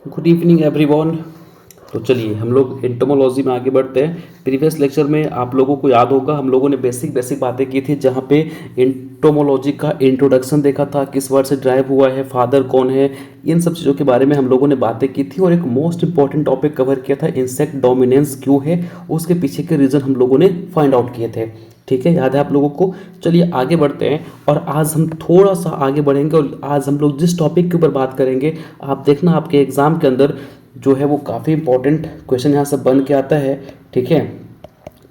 Good evening everyone. तो चलिए हम लोग एंटोमोलॉजी में आगे बढ़ते हैं। प्रीवियस लेक्चर में आप लोगों को याद होगा हम लोगों ने बेसिक बेसिक बातें की थी, जहाँ पे एंटोमोलॉजी का इंट्रोडक्शन देखा था, किस वर्ड से ड्राइव हुआ है, फादर कौन है, इन सब चीज़ों के बारे में हम लोगों ने बातें की थी। और एक मोस्ट इंपॉर्टेंट टॉपिक कवर किया था, इंसेक्ट डोमिनेंस क्यों है, उसके पीछे के रीज़न हम लोगों ने फाइंड आउट किए थे। ठीक है, याद है आप लोगों को। चलिए आगे बढ़ते हैं और आज हम थोड़ा सा आगे बढ़ेंगे और आज हम लोग जिस टॉपिक के ऊपर बात करेंगे, आप देखना आपके एग्जाम के अंदर जो है वो काफ़ी इंपॉर्टेंट क्वेश्चन यहाँ से बन के आता है। ठीक है,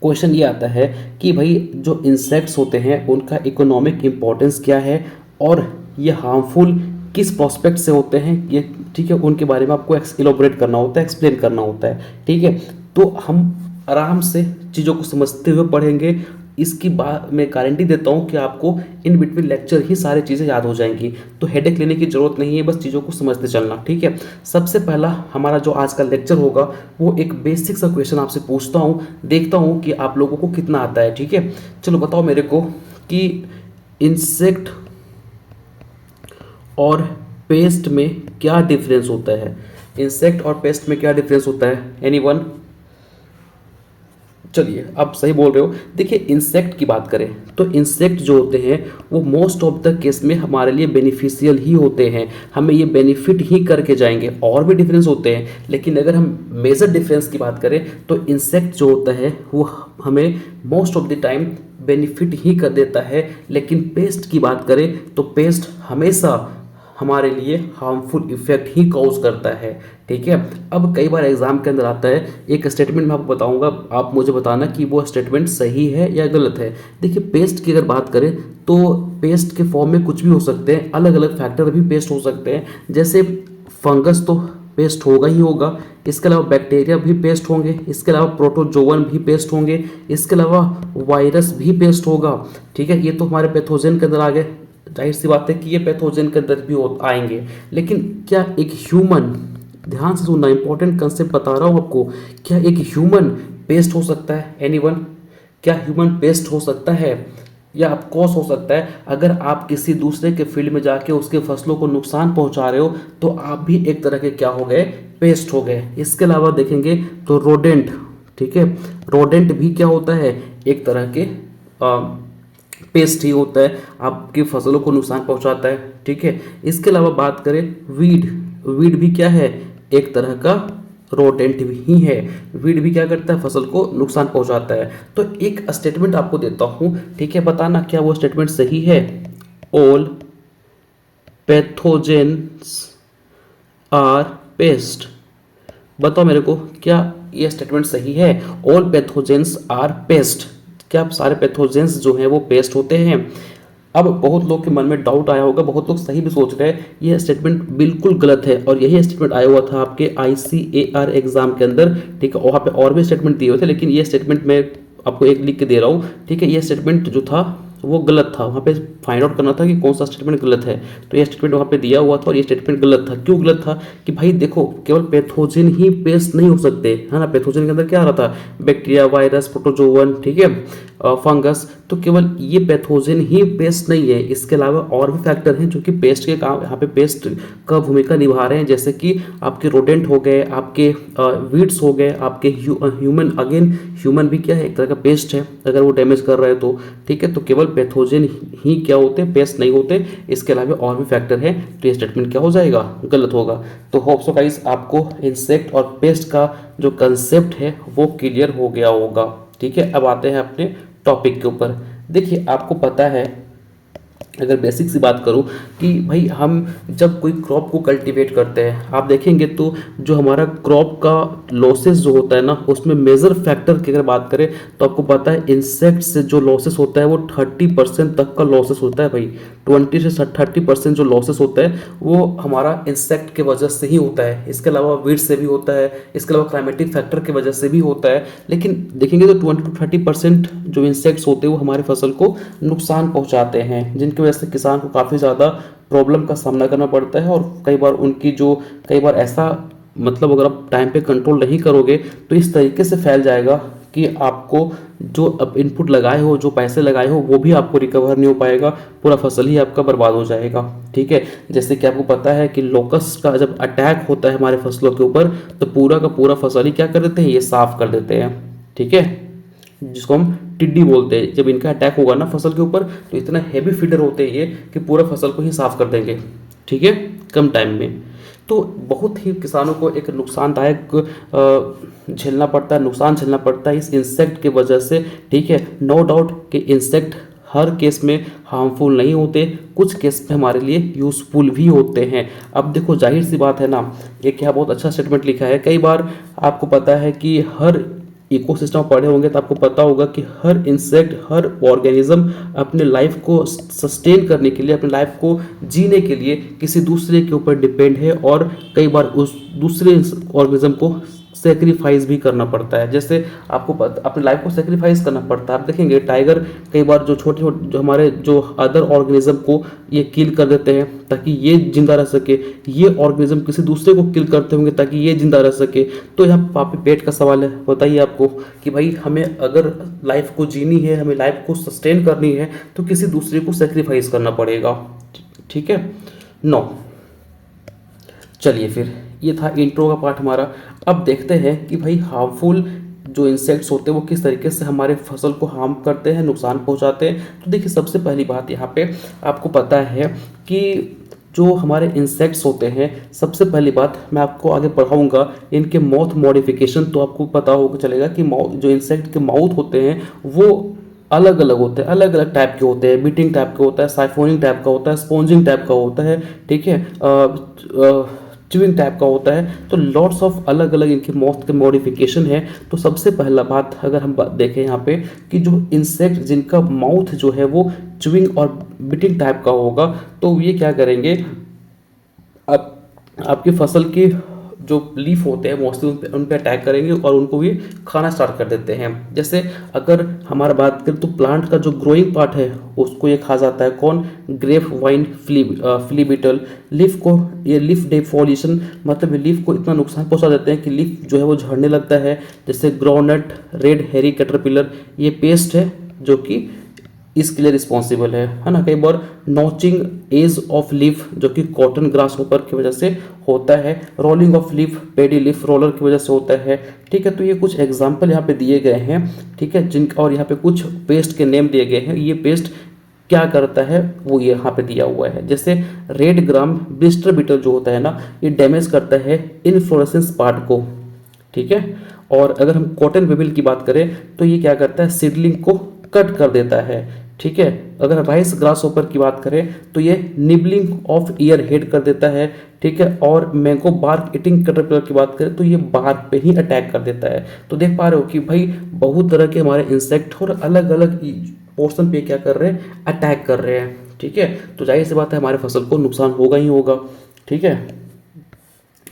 क्वेश्चन ये आता है कि भाई जो इंसेक्ट्स होते हैं उनका इकोनॉमिक इम्पोर्टेंस क्या है और ये हार्मफुल किस प्रोस्पेक्ट से होते हैं ये। ठीक है, उनके बारे में आपको इलोबरेट करना होता है, एक्सप्लेन करना होता है। ठीक है, तो हम आराम से चीज़ों को समझते हुए पढ़ेंगे। इसकी बात मैं गारंटी देता हूँ कि आपको इन बिटवीन लेक्चर ही सारी चीज़ें याद हो जाएंगी, तो हेडेक लेने की ज़रूरत नहीं है, बस चीज़ों को समझते चलना। ठीक है, सबसे पहला हमारा जो आज का लेक्चर होगा वो एक बेसिक सा क्वेश्चन आपसे पूछता हूँ, देखता हूँ कि आप लोगों को कितना आता है। ठीक है, चलो बताओ मेरे को कि इंसेक्ट और पेस्ट में क्या डिफरेंस होता है। इंसेक्ट और पेस्ट में क्या डिफरेंस होता है, एनीवन? चलिए आप सही बोल रहे हो। देखिए इंसेक्ट की बात करें तो इंसेक्ट जो होते हैं वो मोस्ट ऑफ द केस में हमारे लिए बेनिफिशियल ही होते हैं, हमें ये बेनिफिट ही करके जाएंगे। और भी डिफरेंस होते हैं, लेकिन अगर हम मेजर डिफरेंस की बात करें तो इंसेक्ट जो होता है वो हमें most of the time benefit ही कर देता है। लेकिन पेस्ट की बात करें तो पेस्ट हमेशा हमारे लिए हार्मफुल इफेक्ट ही कॉज करता है। ठीक है, अब कई बार एग्जाम के अंदर आता है एक स्टेटमेंट मैं आपको बताऊंगा, आप मुझे बताना कि वो स्टेटमेंट सही है या गलत है। देखिए पेस्ट की अगर बात करें तो पेस्ट के फॉर्म में कुछ भी हो सकते हैं, अलग अलग फैक्टर भी पेस्ट हो सकते हैं। जैसे फंगस तो पेस्ट होगा ही होगा, इसके अलावा बैक्टीरिया भी पेस्ट होंगे, इसके अलावा प्रोटोजोवन भी पेस्ट होंगे, इसके अलावा वायरस भी पेस्ट होगा। ठीक है, ये तो हमारे पैथोजन के अंदर आ गए, जाहिर सी बात है कि ये पैथोजन के अंदर भी आएंगे। लेकिन क्या एक ह्यूमन, ध्यान से सुनना, इंपॉर्टेंट कंसेप्ट बता रहा हूँ आपको, क्या एक ह्यूमन पेस्ट हो सकता है? एनीवन? क्या ह्यूमन पेस्ट हो सकता है या ऑफकोर्स हो सकता है? अगर आप किसी दूसरे के फील्ड में जाके उसके फसलों को नुकसान पहुंचा रहे हो तो आप भी एक तरह के क्या हो गए, पेस्ट हो गए। इसके अलावा देखेंगे तो रोडेंट, ठीक है, रोडेंट भी क्या होता है, एक तरह के पेस्ट ही होता है, आपकी फसलों को नुकसान पहुंचाता है। ठीक है, इसके अलावा बात करें वीड, वीड भी क्या है, एक तरह का रोडेंट ही है। वीड भी क्या करता है, फसल को नुकसान पहुंचाता है। तो एक स्टेटमेंट आपको देता हूं, ठीक है, बताना क्या वो स्टेटमेंट सही है। ऑल पैथोजेंस आर पेस्ट, बताओ मेरे को क्या ये स्टेटमेंट सही है? ऑल पैथोजेंस आर पेस्ट, क्या सारे पैथोजेंस जो हैं वो पेस्ट होते हैं? अब बहुत लोग के मन में डाउट आया होगा, बहुत लोग सही भी सोच रहे हैं, ये स्टेटमेंट बिल्कुल गलत है। और यही स्टेटमेंट आया हुआ था आपके ICAR एग्जाम के अंदर। ठीक है, वहाँ पे और भी स्टेटमेंट दिए हुए थे, लेकिन ये स्टेटमेंट मैं आपको एक लिख के दे रहा हूँ। ठीक है, ये स्टेटमेंट जो था वो गलत था, वहाँ पे फाइंड आउट करना था कि कौन सा स्टेटमेंट गलत है। तो ये स्टेटमेंट वहाँ पे दिया हुआ था और ये स्टेटमेंट गलत था। क्यों गलत था? कि भाई देखो केवल पैथोजन ही पेस्ट नहीं हो सकते, है ना। पैथोजन के अंदर क्या आ रहा था, बैक्टीरिया, वायरस, प्रोटोजोवन, ठीक है, फंगस। तो केवल ये पैथोजन ही पेस्ट नहीं है, इसके अलावा और भी फैक्टर हैं जो कि पेस्ट के काम, यहाँ पे पेस्ट का भूमिका निभा रहे हैं। जैसे कि आपके रोडेंट हो गए, आपके वीड्स हो गए, आपके ह्यूमन, अगेन ह्यूमन भी क्या है, एक तरह का पेस्ट है अगर वो डैमेज कर रहे हैं तो। ठीक है, तो केवल पैथोजन ही क्या होते हैं, पेस्ट नहीं होते, इसके अलावा और भी फैक्टर है। तो ये स्टेटमेंट क्या हो जाएगा, गलत होगा। तो होप सो गाइस आपको इंसेक्ट और पेस्ट का जो कंसेप्ट है वो क्लियर हो गया होगा। ठीक है, अब आते हैं अपने टॉपिक के ऊपर। देखिए आपको पता है, अगर बेसिक सी बात करूं कि भाई हम जब कोई क्रॉप को कल्टीवेट करते हैं, आप देखेंगे तो जो हमारा क्रॉप का लॉसेस जो होता है ना, उसमें मेजर फैक्टर की अगर बात करें तो आपको पता है इंसेक्ट से जो लॉसेस होता है वो 30% तक का लॉसेस होता है भाई। 20 से 30% जो लॉसेस होता है वो हमारा इंसेक्ट के वजह से ही होता है। इसके अलावा वीड से भी होता है, इसके अलावा क्लाइमेटिक फैक्टर की वजह से भी होता है। लेकिन देखेंगे तो 20 to 30% जो इंसेक्ट्स होते हैं वो हमारी फसल को नुकसान पहुंचाते हैं, जिनकी वजह से किसान को काफ़ी ज़्यादा प्रॉब्लम का सामना करना पड़ता है। और कई बार उनकी जो, कई बार ऐसा मतलब अगर आप टाइम पे कंट्रोल नहीं करोगे तो इस तरीके से फैल जाएगा कि आपको जो अब इनपुट लगाए हो, जो पैसे लगाए हो, वो भी आपको रिकवर नहीं हो पाएगा, पूरा फसल ही आपका बर्बाद हो जाएगा। ठीक है, जैसे कि आपको पता है कि लोकस्ट का जब अटैक होता है हमारे फसलों के ऊपर तो पूरा का पूरा फसल ही क्या कर देते हैं, ये साफ कर देते हैं। ठीक है, जिसको हम टिड्डी बोलते हैं। जब इनका अटैक होगा ना फसल के ऊपर तो इतना हैवी फीडर होते हैं ये कि पूरा फसल को ही साफ कर देंगे। ठीक है, कम टाइम में। तो बहुत ही किसानों को एक नुकसानदायक झेलना पड़ता है, नुकसान झेलना पड़ता है इस इंसेक्ट की वजह से। ठीक है, नो डाउट कि इंसेक्ट हर केस में हार्मफुल नहीं होते, कुछ केस में हमारे लिए यूज़फुल भी होते हैं। अब देखो जाहिर सी बात है ना, ये क्या बहुत अच्छा स्टेटमेंट लिखा है। कई बार आपको पता है कि हर इकोसिस्टम पढ़े होंगे तो आपको पता होगा कि हर इंसेक्ट, हर ऑर्गेनिज्म अपने लाइफ को सस्टेन करने के लिए, अपने लाइफ को जीने के लिए किसी दूसरे के ऊपर डिपेंड है और कई बार उस दूसरे ऑर्गेनिज्म को सेक्रीफाइस भी करना पड़ता है। जैसे आपको अपनी लाइफ को सेक्रीफाइस करना पड़ता है। आप देखेंगे टाइगर कई बार जो छोटे छोटे जो हमारे जो अदर ऑर्गेनिज्म को ये किल कर देते हैं ताकि ये जिंदा रह सके, ये ऑर्गेनिज्म किसी दूसरे को किल करते होंगे ताकि ये जिंदा रह सके। तो यहाँ पापी पेट का सवाल है, बताइए आपको कि भाई हमें अगर लाइफ को जीनी है, हमें लाइफ को सस्टेन करनी है तो किसी दूसरे को सेक्रीफाइस करना पड़ेगा। ठीक है, नो चलिए फिर ये था इंट्रो का पार्ट हमारा। अब देखते हैं कि भाई हार्मफुल जो इंसेक्ट्स होते हैं वो किस तरीके से हमारे फसल को हार्म करते हैं, नुकसान पहुंचाते हैं। तो देखिए सबसे पहली बात यहाँ पे आपको पता है कि जो हमारे इंसेक्ट्स होते हैं, सबसे पहली बात मैं आपको आगे पढ़ाऊंगा इनके माउथ मॉडिफिकेशन, तो आपको पता होगा चलेगा कि जो इंसेक्ट के माउथ होते हैं वो अलग अलग होते हैं, अलग अलग टाइप के होते हैं। बीटिंग टाइप का होता है, साइफोनिंग टाइप का होता है, स्पॉन्जिंग टाइप का होता है। ठीक है, च्यूइंग टाइप का होता है। तो लॉट्स ऑफ अलग अलग इनके माउथ के मॉडिफिकेशन है। तो सबसे पहला बात अगर हम देखें यहाँ पे कि जो इंसेक्ट जिनका माउथ जो है वो च्यूइंग और बिटिंग टाइप का होगा तो ये क्या करेंगे, अब आपकी फसल की जो लीफ होते हैं मोस्टली उन पे अटैक करेंगे और उनको भी खाना स्टार्ट कर देते हैं। जैसे अगर हमारा बात करें तो प्लांट का जो ग्रोइंग पार्ट है उसको ये खा जाता है, कौन, grape vine flea beetle. Leaf को ये लीफ डेफोलिएशन मतलब लीफ को इतना नुकसान पहुंचा देते हैं कि लीफ जो है वो झड़ने लगता है। जैसे ग्राउंडनट रेड हेरी कैटरपिलर, ये पेस्ट है जो कि इसके लिए रिस्पॉन्सिबल है ना। कई बार नॉचिंग एज ऑफ लीफ जो कि कॉटन ग्रास होपर की वजह से होता है। Rolling of leaf pedi leaf roller की वजह से होता है। ठीक है, तो ये कुछ एग्जाम्पल यहाँ पे दिए गए हैं। ठीक है, जिन और यहाँ पे कुछ पेस्ट के नेम दिए गए हैं। ये पेस्ट क्या करता है वो यहाँ पे दिया हुआ है। जैसे रेड ग्राम ब्लिस्टर बीटल जो होता है ना, ये डैमेज करता है इनफ्लोरेसेंस पार्ट को। ठीक है, और अगर हम कॉटन बेबिल की बात करें तो ये क्या करता है, सीडलिंग को कट कर देता है। ठीक है, अगर राइस ग्रास होपर की बात करें तो ये निबलिंग ऑफ ईयर हेड कर देता है। ठीक है, और मैंगो बार्क ईटिंग कैटरपिलर की बात करें तो ये बार्क पे ही अटैक कर देता है। तो देख पा रहे हो कि भाई बहुत तरह के हमारे इंसेक्ट और अलग अलग पोर्शन पे क्या कर रहे हैं, अटैक कर रहे हैं। ठीक है, तो जाहिर सी बात है हमारे फसल को नुकसान होगा ही होगा। ठीक है,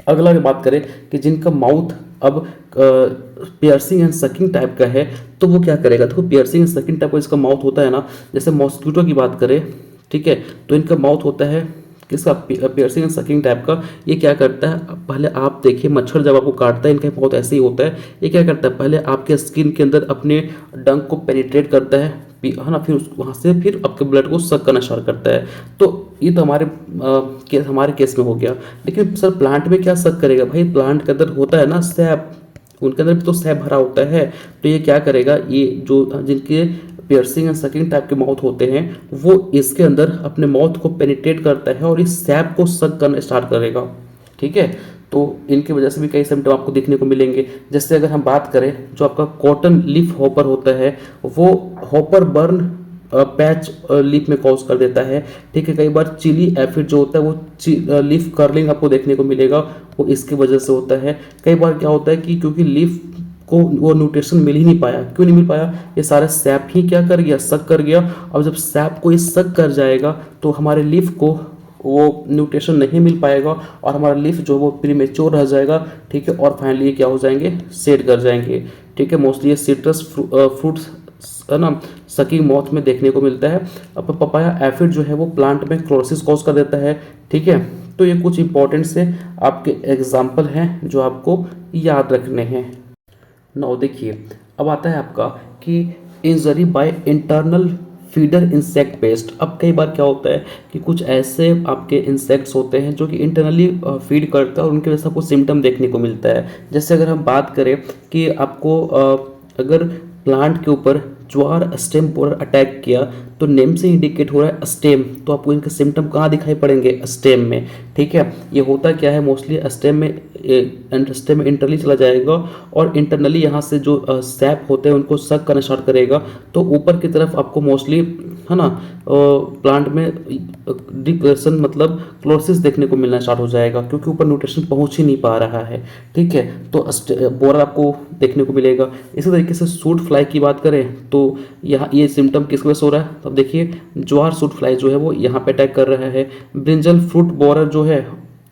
अगला बात करें कि जिनका माउथ अब पियर्सिंग एंड सकिंग टाइप का है तो वो क्या करेगा। देखो पियर्सिंग एंड सकिंग टाइप का इसका माउथ होता है ना, जैसे मॉस्किटो की बात करें, ठीक है, तो इनका माउथ होता है किसका, पियर्सिंग एंड सकिंग टाइप का। ये क्या करता है, पहले आप देखिए मच्छर जब आपको काटता है, इनका माउथ ऐसे ही होता है। ये क्या करता है, पहले आपके स्किन के अंदर अपने डंक को पेनिट्रेट करता है ना, फिर वहाँ से फिर आपके ब्लड को सक करना स्टार्ट करता है। तो ये तो हमारे केस में हो गया। लेकिन सर प्लांट में क्या सक करेगा, भाई प्लांट के अंदर होता है ना सैप, उनके अंदर भी तो सैप भरा होता है। तो ये क्या करेगा, ये जो जिनके पियर्सिंग एंड सकिंग टाइप के माउथ होते हैं वो इसके अंदर अपने माउथ को पेनिट्रेट करता है और इस सैप को सक करना स्टार्ट करेगा। ठीक है, तो इनकी वजह से भी कई सिम्टम आपको देखने को मिलेंगे। जैसे अगर हम बात करें जो आपका कॉटन लीफ हॉपर होता है वो हॉपर बर्न पैच लीफ में कॉज कर देता है। ठीक है, कई बार चिली एफिड जो होता है वो लीफ कर्लिंग आपको देखने को मिलेगा, वो इसकी वजह से होता है। कई बार क्या होता है कि क्योंकि लीफ को वो न्यूट्रिशन मिल ही नहीं पाया, क्यों नहीं मिल पाया, ये सारा सैप ही क्या कर गया, सक कर गया। और जब सैप को ये सक कर जाएगा तो हमारे लीफ को वो न्यूट्रिशन नहीं मिल पाएगा और हमारा लीफ जो वो प्रीमेच्योर रह जाएगा। ठीक है, और फाइनली ये क्या हो जाएंगे, शेड कर जाएंगे। ठीक है, मोस्टली ये सिट्रस फ्रूट्स है ना सकिंग मौथ में देखने को मिलता है। अब पपाया एफिड जो है वो प्लांट में क्लोरोसिस कॉज कर देता है। ठीक है, तो ये कुछ इंपॉर्टेंट से आपके एग्जाम्पल हैं जो आपको याद रखने हैं। नाउ देखिए अब आता है आपका कि injury by internal feeder insect pest. अब कई बार क्या होता है कि कुछ ऐसे आपके इंसेक्ट्स होते हैं जो कि इंटरनली फीड करते हैं और उनके वजह से आपको सिम्टम देखने को मिलता है। जैसे अगर हम बात करें कि आपको अगर प्लांट के ऊपर ज्वार स्टेम बोरर अटैक किया तो नेम से इंडिकेट हो रहा है स्टेम, तो आपको इनके सिम्टम कहाँ दिखाई पड़ेंगे? स्टेम में। ठीक है, ये होता क्या है मोस्टली स्टेम में इंटरनली चला जाएगा और इंटरनली यहाँ से जो सैप होते हैं उनको सक करना स्टार्ट करेगा, तो ऊपर की तरफ आपको मोस्टली है ना प्लांट में डिक्लेशन मतलब क्लोसिस देखने को मिलना स्टार्ट हो जाएगा, क्योंकि ऊपर न्यूट्रिशन पहुंच ही नहीं पा रहा है। ठीक है, तो बोरर आपको देखने को मिलेगा। इसी तरीके से सूट फ्लाई की बात करें तो यहाँ ये सिम्टम किस वजह से हो रहा है? तो अब देखिए ज्वार सूट फ्लाई जो है वो यहाँ पे अटैक कर रहा है। ब्रिंजल फ्रूट बोरर जो है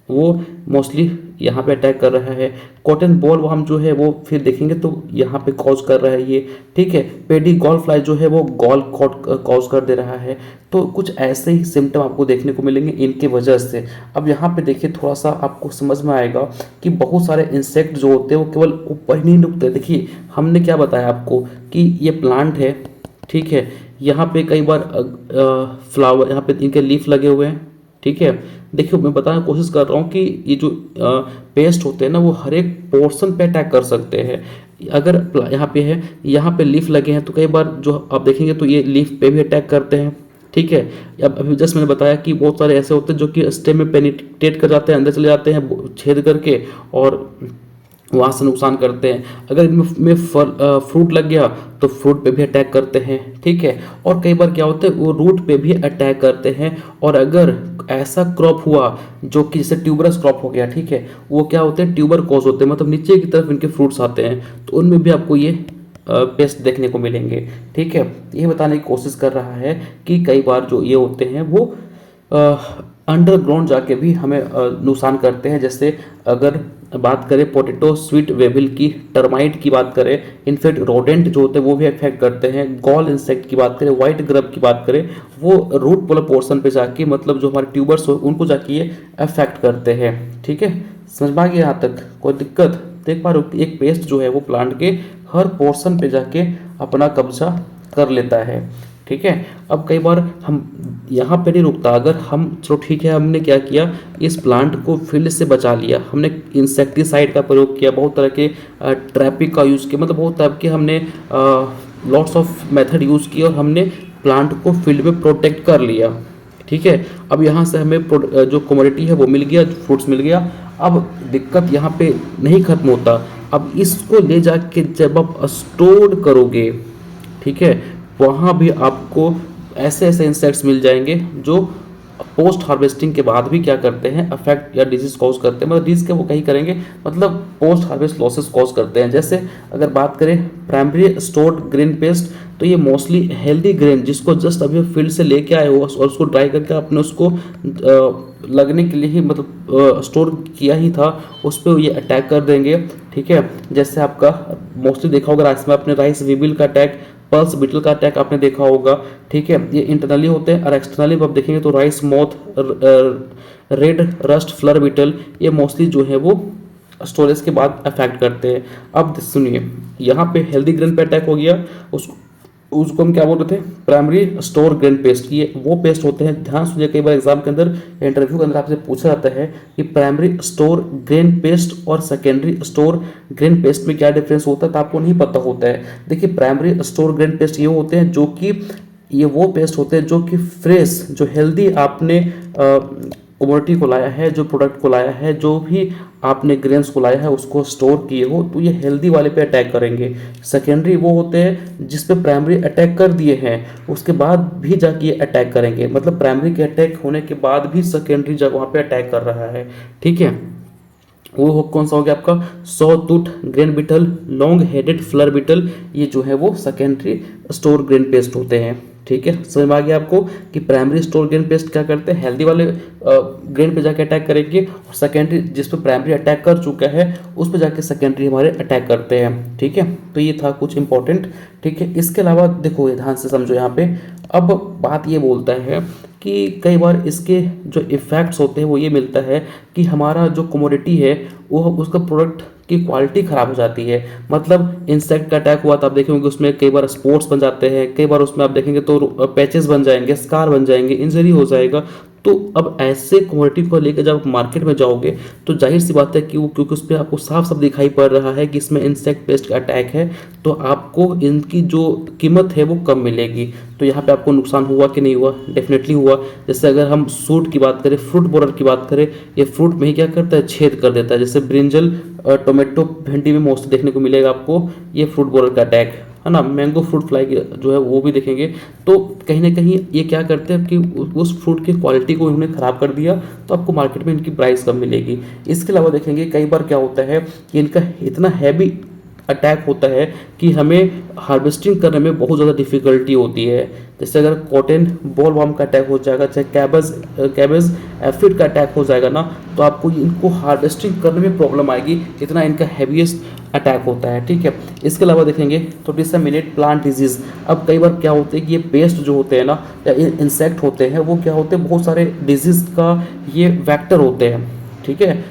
वो मोस्टली यहाँ पे अटैक कर रहा है। कॉटन बॉल वार्म जो है वो फिर देखेंगे तो यहाँ पे कॉज कर रहा है ये। ठीक है, पेडी गॉल फ्लाई जो है वो गॉल कॉज कर दे रहा है। तो कुछ ऐसे ही सिम्टम आपको देखने को मिलेंगे इनके वजह से। अब यहाँ पे देखिए थोड़ा सा आपको समझ में आएगा कि बहुत सारे इंसेक्ट जो होते हैं वो केवल ऊपर ही नहीं रुकते। देखिए हमने क्या बताया आपको कि ये प्लांट है, ठीक है, यहाँ पे कई बार फ्लावर, यहाँ पे इनके लीफ लगे हुए हैं। ठीक है, देखिए मैं बताने की कोशिश कर रहा हूँ कि ये जो पेस्ट होते हैं ना वो हर एक पोर्शन पे अटैक कर सकते हैं। अगर यहाँ पे है, यहाँ पे लीफ लगे हैं तो कई बार जो आप देखेंगे तो ये लीफ पे भी अटैक करते हैं। ठीक है, अब अभी जस्ट मैंने बताया कि बहुत सारे ऐसे होते हैं जो कि स्टेम में पेनिट्रेट कर जाते हैं, अंदर चले जाते हैं छेद करके और वहाँ से नुकसान करते हैं। अगर इनमें फ्रूट लग गया तो फ्रूट पे भी अटैक करते हैं। ठीक है, और कई बार क्या होता है वो रूट पे भी अटैक करते हैं। और अगर ऐसा क्रॉप हुआ जो कि जैसे ट्यूबरस क्रॉप हो गया, ठीक है, वो क्या होते हैं ट्यूबर कॉज होते हैं, मतलब नीचे की तरफ इनके फ्रूट्स आते हैं, तो उनमें भी आपको ये पेस्ट देखने को मिलेंगे। ठीक है, ये बताने की कोशिश कर रहा है कि कई बार जो ये होते हैं वो अंडरग्राउंड जाके भी हमें नुकसान करते हैं। जैसे अगर बात करें पोटैटो स्वीट वेबिल की, टर्माइट की बात करें, इनफैक्ट रोडेंट जो होते हैं वो भी अफेक्ट करते हैं। गॉल इंसेक्ट की बात करें, व्हाइट ग्रब की बात करें, वो रूट वाला पोर्शन पे जाके मतलब जो हमारे ट्यूबर्स हो उनको जाके ये अफेक्ट करते हैं। ठीक है, समझ में आ गया यहाँ तक? कोई दिक्कत? देख पा रहे हो एक पेस्ट जो है वो प्लांट के हर पोर्शन पे जाके अपना कब्जा कर लेता है। ठीक है, अब कई बार हम यहाँ पे नहीं रुकता, अगर हम चलो ठीक है हमने क्या किया, इस प्लांट को फील्ड से बचा लिया, हमने इंसेक्टिसाइड का प्रयोग किया, बहुत तरह के ट्रैपिक का यूज़ किया, मतलब बहुत तरह के हमने लॉट्स ऑफ मेथड यूज़ किए और हमने प्लांट को फील्ड में प्रोटेक्ट कर लिया। ठीक है, अब यहाँ से हमें जो कमोडिटी है वो मिल गया, फ्रूट्स मिल गया। अब दिक्कत यहाँ पे नहीं खत्म होता, अब इसको ले जाके जब आप स्टोर करोगे, ठीक है, वहाँ भी आपको ऐसे ऐसे इंसेक्ट्स मिल जाएंगे जो पोस्ट हार्वेस्टिंग के बाद भी क्या करते हैं, अफेक्ट या डिजीज कॉज करते हैं, मतलब डिजीज के वो कहीं करेंगे, मतलब पोस्ट हार्वेस्ट लॉसेस कॉज करते हैं। जैसे अगर बात करें प्राइमरी स्टोर्ड ग्रेन पेस्ट, तो ये मोस्टली हेल्दी ग्रेन जिसको जस्ट अभी फील्ड से लेके आए हो और उसको ड्राई करके आपने उसको लगने के लिए ही मतलब स्टोर किया ही था, उस पर ये अटैक कर देंगे। ठीक है, जैसे आपका मोस्टली देखा होगा राइस में आपने राइस वीबिल का अटैक, पल्स बीटल का अटैक आपने देखा होगा। ठीक है, ये इंटरनली होते हैं और एक्सटर्नली आप देखेंगे तो rice moth, red rust flour beetle, ये मोस्टली जो है वो स्टोरेज के बाद अफेक्ट करते हैं। अब सुनिए, यहाँ पे हेल्दी ग्रेन पे अटैक हो गया, उसको हम क्या बोल रहे थे, प्राइमरी स्टोर ग्रेन पेस्ट। ये वो पेस्ट होते हैं, ध्यान सुनिए, कई बार एग्जाम के अंदर इंटरव्यू के अंदर आपसे पूछा जाता है कि प्राइमरी स्टोर ग्रेन पेस्ट और सेकेंडरी स्टोर ग्रेन पेस्ट में क्या डिफरेंस होता है, तो आपको नहीं पता होता है। देखिए प्राइमरी स्टोर ग्रेन पेस्ट ये होते हैं जो कि ये वो पेस्ट होते हैं जो कि फ्रेश, जो हेल्दी आपने कमोडिटी को लाया है, जो प्रोडक्ट को लाया है, जो भी आपने ग्रेन्स को लाया है उसको स्टोर किए हो, तो ये हेल्दी वाले पे अटैक करेंगे। सेकेंडरी वो होते हैं जिस पे प्राइमरी अटैक कर दिए हैं उसके बाद भी जाके ये अटैक करेंगे, मतलब प्राइमरी के अटैक होने के बाद भी सेकेंडरी जब वहाँ पे अटैक कर रहा है। ठीक है, वो कौन सा हो गया आपका, saw tooth grain beetle, long headed flour beetle, ये जो है वो सेकेंडरी स्टोर ग्रेन पेस्ट होते हैं। ठीक है, समझ में आ गया आपको कि प्राइमरी स्टोर ग्रेन पेस्ट क्या करते हैं, हेल्दी वाले ग्रेन पे जाके अटैक करेंगे, और सेकेंडरी जिस पे प्राइमरी अटैक कर चुका है उस पे जाके सेकेंडरी हमारे अटैक करते हैं। ठीक है, तो ये था कुछ इंपॉर्टेंट। ठीक है, इसके अलावा देखो ध्यान से समझो यहाँ पे, अब बात ये बोलता है कि कई बार इसके जो इफ़ेक्ट्स होते हैं वो ये मिलता है कि हमारा जो कमोडिटी है वो उसका प्रोडक्ट की क्वालिटी ख़राब हो जाती है। मतलब इंसेक्ट का अटैक हुआ तो आप देखेंगे उसमें कई बार स्पॉट्स बन जाते हैं, कई बार उसमें आप देखेंगे तो पैचेस बन जाएंगे, स्कार बन जाएंगे, इंजरी हो जाएगा। तो अब ऐसे कमोडिटी को लेकर जब आप मार्केट में जाओगे तो जाहिर सी बात है कि वो, क्योंकि उस पर आपको साफ साफ दिखाई पड़ रहा है कि इसमें इंसेक्ट पेस्ट का अटैक है, तो आपको इनकी जो कीमत है वो कम मिलेगी। तो यहाँ पे आपको नुकसान हुआ कि नहीं हुआ? डेफिनेटली हुआ। जैसे अगर हम सूट की बात करें, फ्रूट बोरर की बात करें, ये फ्रूट में ही क्या करता है, छेद कर देता है। जैसे ब्रिंजल, टोमेटो, भिंडी में मोस्टली देखने को मिलेगा आपको ये फ्रूट बोरर का अटैक, है ना। मैंगो फ्रूट फ्लाई जो है वो भी देखेंगे। तो कहीं ना कहीं ये क्या करते हैं कि उस फ्रूट की क्वालिटी को इन्होंने ख़राब कर दिया, तो आपको मार्केट में इनकी प्राइस कम मिलेगी। इसके अलावा देखेंगे कई बार क्या होता है कि इनका इतना हैवी अटैक होता है कि हमें हार्वेस्टिंग करने में बहुत ज़्यादा डिफ़िकल्टी होती है। जैसे अगर कॉटन बॉलवर्म का अटैक हो जाएगा, चाहे कैबेज एफिड का अटैक हो जाएगा ना, तो आपको इनको हार्वेस्टिंग करने में प्रॉब्लम आएगी, इतना इनका हैवीएस्ट अटैक होता है। ठीक है, इसके अलावा देखेंगे तो डिसमिनेट प्लांट डिजीज़। अब कई बार क्या होता है कि ये पेस्ट जो होते हैं ना, या इंसेक्ट होते हैं, वो क्या होते हैं, बहुत सारे डिजीज़ का ये वेक्टर होते हैं। ठीक है,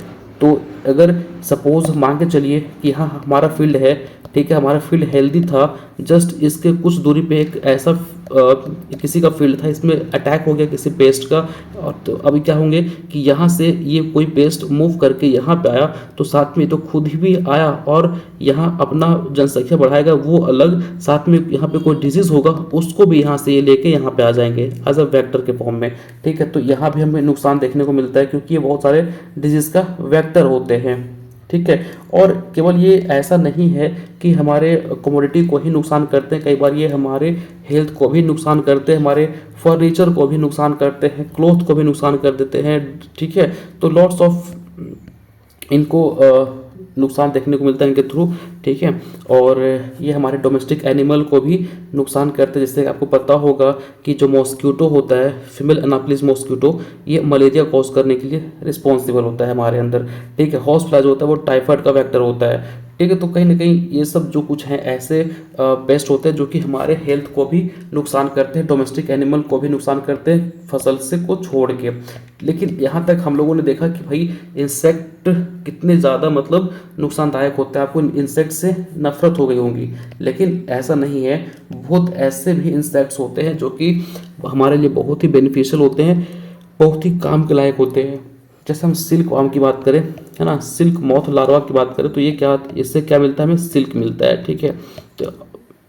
तो अगर सपोज मान के चलिए कि हाँ हमारा फील्ड है, ठीक है, हमारा फील्ड हेल्दी था, जस्ट इसके कुछ दूरी पे एक ऐसा किसी का फील्ड था, इसमें अटैक हो गया किसी पेस्ट का, और तो अभी क्या होंगे कि यहाँ से ये कोई पेस्ट मूव करके यहाँ पे आया, तो साथ में तो खुद ही भी आया और यहाँ अपना जनसंख्या बढ़ाएगा वो अलग, साथ में यहाँ पे कोई डिजीज़ होगा उसको भी यहाँ से ये लेके यहाँ पे आ जाएंगे एज अ वेक्टर के फॉर्म में। ठीक है, तो यहाँ भी हमें नुकसान देखने को मिलता है क्योंकि ये बहुत सारे डिजीज़ का वेक्टर होते हैं। ठीक है, और केवल ये ऐसा नहीं है कि हमारे कमोडिटी को ही नुकसान करते हैं, कई बार ये हमारे हेल्थ को भी नुकसान करते हैं, हमारे फर्नीचर को भी नुकसान करते हैं, क्लोथ को भी नुकसान कर देते हैं। ठीक है, तो लॉट्स ऑफ इनको नुकसान देखने को मिलता है इनके थ्रू। ठीक है, और ये हमारे डोमेस्टिक एनिमल को भी नुकसान करते हैं। जैसे आपको पता होगा कि जो मॉस्क्यूटो होता है, फीमेल एनाप्लिस मॉस्क्यूटो, ये मलेरिया कॉज करने के लिए रिस्पॉन्सिबल होता है हमारे अंदर। ठीक है, हॉर्स फ्लाई जो होता है वो टाइफाइड का वेक्टर होता है। ठीक है, तो कहीं ना कहीं ये सब जो कुछ हैं ऐसे पेस्ट होते हैं जो कि हमारे हेल्थ को भी नुकसान करते हैं, डोमेस्टिक एनिमल को भी नुकसान करते हैं, फसल से को छोड़ के। लेकिन यहाँ तक हम लोगों ने देखा कि भाई इंसेक्ट कितने ज़्यादा मतलब नुकसानदायक होता है, आपको इंसेक्ट से नफरत हो गई होंगी, लेकिन ऐसा नहीं है। बहुत ऐसे भी इंसेक्ट्स होते हैं जो कि हमारे लिए बहुत ही बेनिफिशियल होते हैं, बहुत ही काम के लायक होते हैं। जैसे हम सिल्क वार्म की बात करें, है ना, सिल्क मॉथ लार्वा की बात करें, तो ये क्या, इससे क्या मिलता है, हमें सिल्क मिलता है। ठीक है, तो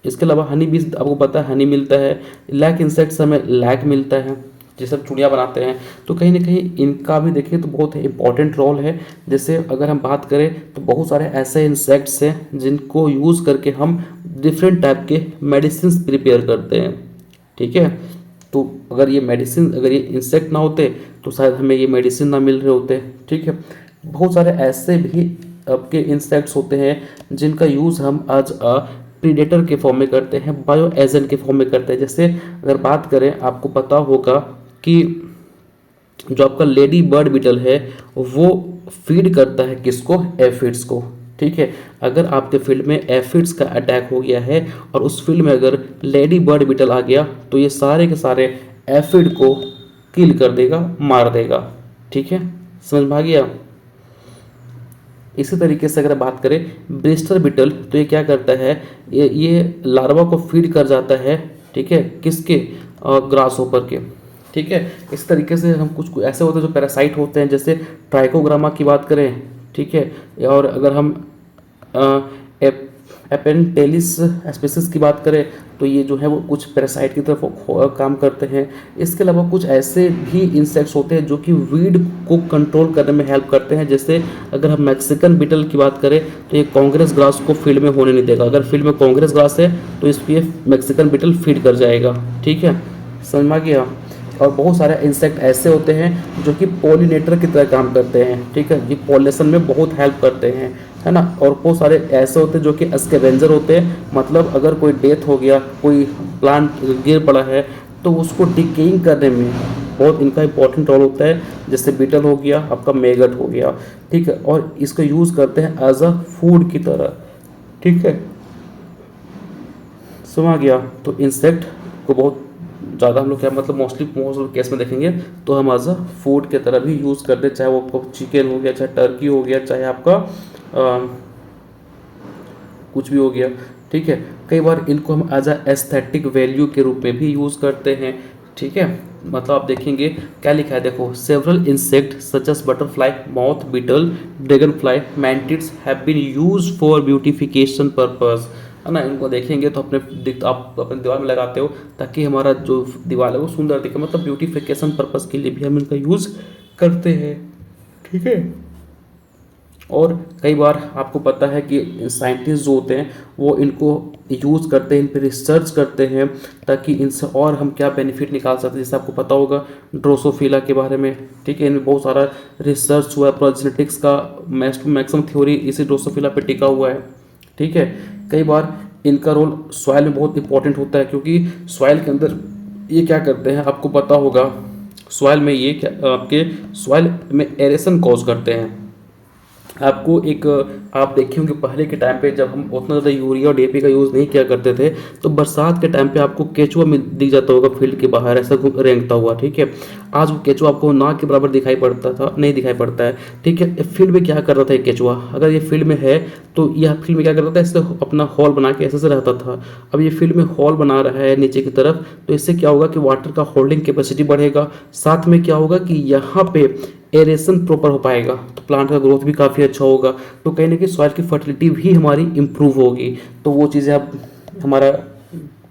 इसके अलावा हनी भी आपको पता है हनी मिलता है। लैक इंसेक्ट्स हमें लैक मिलता है, जैसे चूड़ियाँ बनाते हैं, तो कहीं ना कहीं इनका भी देखिए तो बहुत इंपॉर्टेंट रोल है। जैसे अगर हम बात करें तो बहुत सारे ऐसे इंसेक्ट्स हैं जिनको यूज़ करके हम डिफरेंट टाइप के मेडिसिन प्रिपेयर करते हैं। ठीक है, तो अगर ये मेडिसिन, अगर ये इंसेक्ट ना होते तो शायद हमें ये मेडिसिन ना मिल रहे होते। ठीक है, बहुत सारे ऐसे भी आपके इंसेक्ट्स होते हैं जिनका यूज़ हम आज प्रीडेटर के फॉर्म में करते हैं, बायो एजेंट के फॉर्म में करते हैं। जैसे अगर बात करें, आपको पता होगा कि जो आपका लेडी बर्ड बीटल है वो फीड करता है किसको, एफिड्स को। ठीक है, अगर आपके फील्ड में एफिड्स का अटैक हो गया है और उस फील्ड में अगर लेडी बर्ड बीटल आ गया तो ये सारे के सारे एफिड को किल कर देगा, मार देगा। ठीक है, समझ में आ गया। इसी तरीके से अगर बात करें ब्रिस्टर बीटल, तो ये क्या करता है, ये लार्वा को फीड कर जाता है। ठीक है, किसके, ग्रास होपर के। ठीक है, इस तरीके से हम कुछ ऐसे होते हैं जो पैरासाइट होते हैं, जैसे ट्राइकोग्रामा की बात करें। ठीक है, और अगर हम एपेंटेलिस स्पीसीज की बात करें तो ये जो है वो कुछ पैरासाइट की तरफ काम करते हैं। इसके अलावा कुछ ऐसे भी इंसेक्ट्स होते हैं जो कि वीड को कंट्रोल करने में हेल्प करते हैं। जैसे अगर हम मैक्सिकन बीटल की बात करें तो ये कांग्रेस ग्रास को फील्ड में होने नहीं देगा। अगर फील्ड में कांग्रेस ग्रास है तो इस पर मैक्सिकन बीटल फीड कर जाएगा। ठीक है, समझ में आ गया। और बहुत सारे इंसेक्ट ऐसे होते हैं जो कि पॉलिनेटर की तरह काम करते हैं। ठीक है, ये पॉलिनेशन में बहुत हेल्प करते हैं, है ना। और बहुत सारे ऐसे होते हैं जो कि स्कैवेंजर होते हैं, मतलब अगर कोई डेथ हो गया, कोई प्लांट गिर पड़ा है तो उसको डिकेइंग करने में बहुत इनका इंपॉर्टेंट रोल होता है। जैसे बीटल हो गया, आपका मैगट हो गया। ठीक है, और इसको यूज़ करते हैं एज अ फूड की तरह। ठीक है, समझ गया। तो इंसेक्ट को बहुत ज़्यादा हम लोग क्या मतलब मोस्ट केस में देखेंगे तो हम एज अ फूड के तरह भी यूज़ करते हैं, चाहे वो चिकन हो गया, चाहे टर्की हो गया, चाहे आपका कुछ भी हो गया, ठीक है। कई बार इनको हम एज अ एस्थेटिक वैल्यू के रूप में भी यूज़ करते हैं, ठीक है। मतलब आप देखेंगे क्या लिखा है, देखो several insect such as butterfly, moth beetle, dragonfly, mantids have been use for beautification purpose, है ना। इनको देखेंगे तो आप अपने दीवार में लगाते हो ताकि हमारा जो दीवार है वो सुंदर दिखे, मतलब ब्यूटिफिकेशन पर्पस के लिए भी हम इनका यूज़ करते हैं, ठीक है। और कई बार आपको पता है कि साइंटिस्ट जो होते हैं वो इनको यूज़ करते हैं, इन पर रिसर्च करते हैं ताकि इनसे और हम क्या बेनिफिट निकाल सकते हैं। जैसे आपको पता होगा ड्रोसोफिला के बारे में, ठीक है, इनमें बहुत सारा रिसर्च हुआ है, प्रोजेनेटिक्स का मैक्सिमम थ्योरी इसी ड्रोसोफिला पे टिका हुआ है, ठीक है। कई बार इनका रोल सॉइल में बहुत इंपॉर्टेंट होता है, क्योंकि सॉइल के अंदर ये क्या करते हैं आपको पता होगा, सॉइल में ये क्या आपके सॉइल में एरेशन कॉज करते हैं। आपको एक आप देखे होंगे पहले के टाइम पे जब हम उतना ज़्यादा यूरिया और डीएपी का यूज़ नहीं किया करते थे, तो बरसात के टाइम पे आपको केचुआ दिख जाता होगा फील्ड के बाहर ऐसा रेंगता हुआ, ठीक है। आज वो केचुआ आपको ना के बराबर दिखाई पड़ता था, नहीं दिखाई पड़ता है, ठीक है। फील्ड में क्या करता था ये केचुआ, अगर ये फील्ड में है तो यह फील्ड में क्या करता था, इससे अपना हॉल बना के ऐसे से रहता था। अब ये फील्ड में हॉल बना रहा है नीचे की तरफ, तो इससे क्या होगा कि वाटर का होल्डिंग कैपेसिटी बढ़ेगा, साथ में क्या होगा कि यहाँ पे एरेशन प्रॉपर हो पाएगा, तो प्लांट का ग्रोथ भी काफ़ी अच्छा होगा, तो कहीं ना कहीं सॉइल की फर्टिलिटी भी हमारी इम्प्रूव होगी। तो वो चीज़ें अब हमारा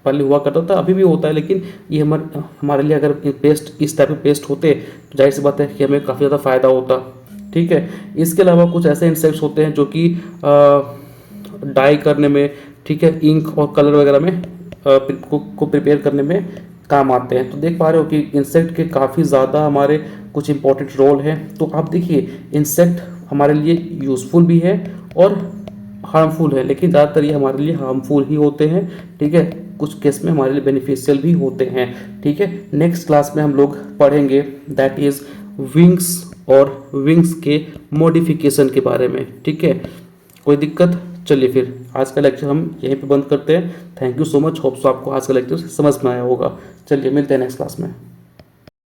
पहले हुआ करता था, अभी भी होता है, लेकिन ये हमारे लिए अगर पेस्ट इस टाइप के पेस्ट होते तो जाहिर सी बात है कि हमें काफ़ी ज़्यादा फ़ायदा होता, ठीक है। इसके अलावा कुछ ऐसे इंसेक्ट्स होते हैं जो कि डाई करने में, ठीक है, इंक और कलर वगैरह में को प्रिपेयर करने में काम आते हैं। तो देख पा रहे हो कि इंसेक्ट के काफ़ी ज़्यादा हमारे कुछ इंपॉर्टेंट रोल हैं। तो आप देखिए इंसेक्ट हमारे लिए यूज़फुल भी है और हार्मफुल है, लेकिन ज़्यादातर ये हमारे लिए हार्मफुल ही होते हैं, ठीक है। कुछ केस में हमारे लिए बेनिफिशियल भी होते हैं, ठीक है। नेक्स्ट क्लास में हम लोग पढ़ेंगे दैट इज़ विंग्स और विंग्स के मॉडिफिकेशन के बारे में, ठीक है। कोई दिक्कत, चलिए फिर आज का लेक्चर हम यहीं पे बंद करते हैं। Thank you so much, hopes आपको आज का लेक्चर समझ में आया होगा। चलिए मिलते हैं नेक्स्ट क्लास में।